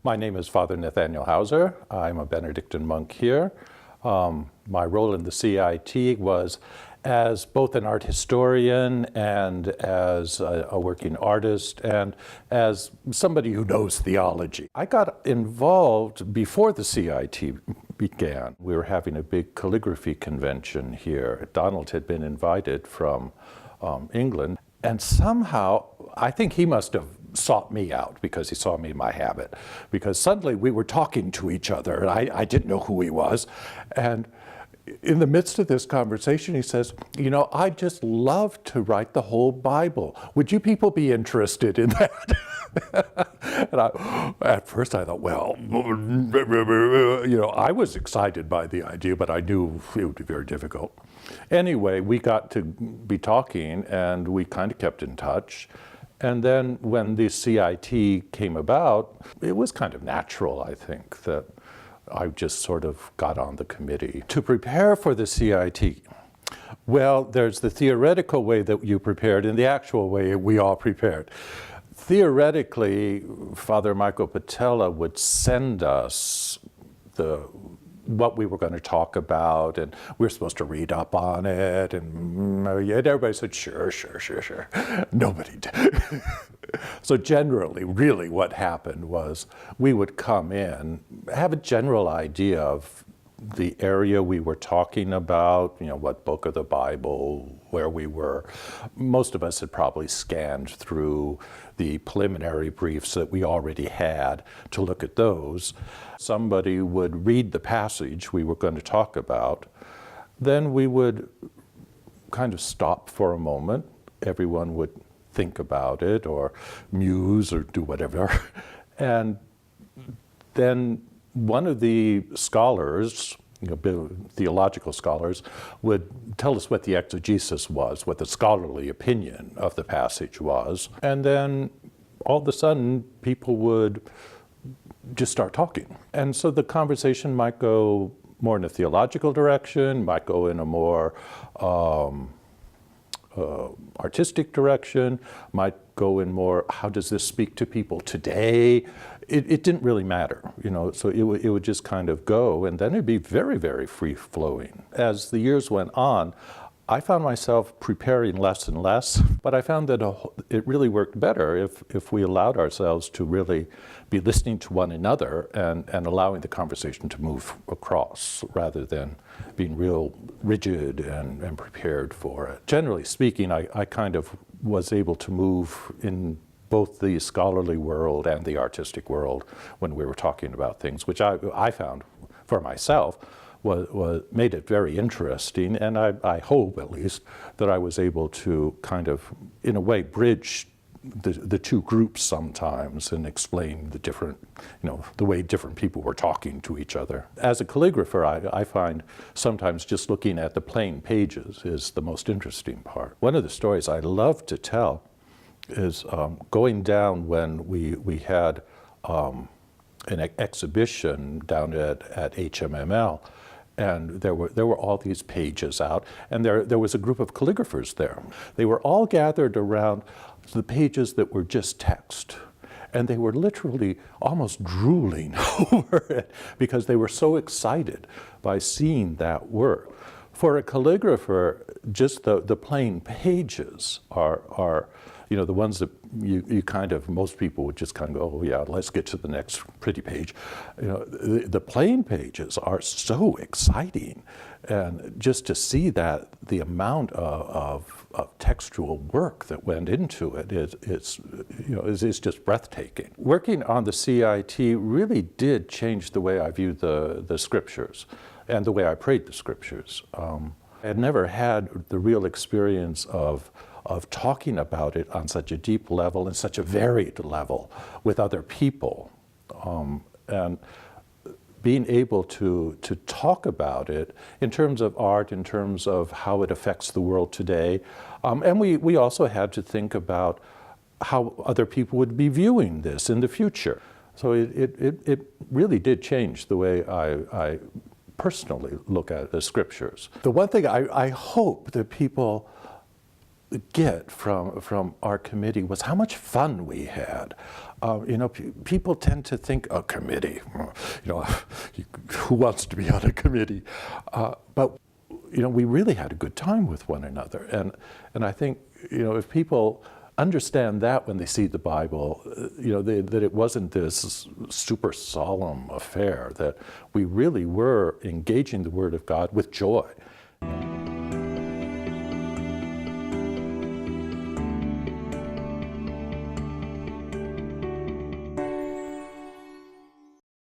My name is Father Nathanael Hauser. I'm a Benedictine monk here. My role in the CIT was as both an art historian and as a working artist and as somebody who knows theology. I got involved before the CIT began. We were having a big calligraphy convention here. Donald had been invited from England, and somehow I think he must have sought me out because he saw me in my habit, because suddenly we were talking to each other and I didn't know who he was. And in the midst of this conversation, he says, you know, I'd just love to write the whole Bible. Would you people be interested in that? And at first I thought, well, you know, I was excited by the idea, but I knew it would be very difficult. Anyway, we got to be talking and we kind of kept in touch. And then when the CIT came about, it was kind of natural, I think, that I just sort of got on the committee. To prepare for the CIT, well, there's the theoretical way that you prepared and the actual way we all prepared. Theoretically, Father Michael Patella would send us what we were going to talk about, and we were supposed to read up on it, and everybody said, sure. Nobody did. So generally, really what happened was we would come in, have a general idea of the area we were talking about, you know, what book of the Bible, where we were. Most of us had probably scanned through the preliminary briefs that we already had to look at those. Somebody would read the passage we were going to talk about. Then we would kind of stop for a moment. Everyone would think about it or muse or do whatever. And then one of the scholars, you know, theological scholars, would tell us what the exegesis was, what the scholarly opinion of the passage was. And then all of a sudden, people would just start talking. And so the conversation might go more in a theological direction, might go in a more artistic direction, might go in more, how does this speak to people today? It didn't really matter, you know, so it would just kind of go, and then it'd be very, very free-flowing. As the years went on, I found myself preparing less and less, but I found that it really worked better if we allowed ourselves to really be listening to one another and allowing the conversation to move across rather than being real rigid and prepared for it. Generally speaking, I kind of was able to move in both the scholarly world and the artistic world when we were talking about things, which I found for myself made it very interesting, and I hope at least that I was able to kind of, in a way, bridge the two groups sometimes and explain the different, you know, the way different people were talking to each other. As a calligrapher, I find sometimes just looking at the plain pages is the most interesting part. One of the stories I love to tell is going down when we had an exhibition down at HMML, and there were all these pages out, and there was a group of calligraphers there. They were all gathered around the pages that were just text, and they were literally almost drooling over it because they were so excited by seeing that work. For a calligrapher, just the plain pages are you know, the ones that you kind of, most people would just kind of go, oh yeah, let's get to the next pretty page. You know, the plain pages are so exciting. And just to see that, the amount of textual work that went into it, it's just breathtaking. Working on the CIT really did change the way I viewed the scriptures and the way I prayed the scriptures. I had never had the real experience of talking about it on such a deep level and such a varied level with other people, and being able to talk about it in terms of art, in terms of how it affects the world today, and we also had to think about how other people would be viewing this in the future. So it really did change the way I personally look at the scriptures. The one thing I hope that people get from our committee was how much fun we had. People tend to think a committee, who wants to be on a committee? But we really had a good time with one another, and I think if people understand that when they see the Bible, that it wasn't this super solemn affair, that we really were engaging the Word of God with joy.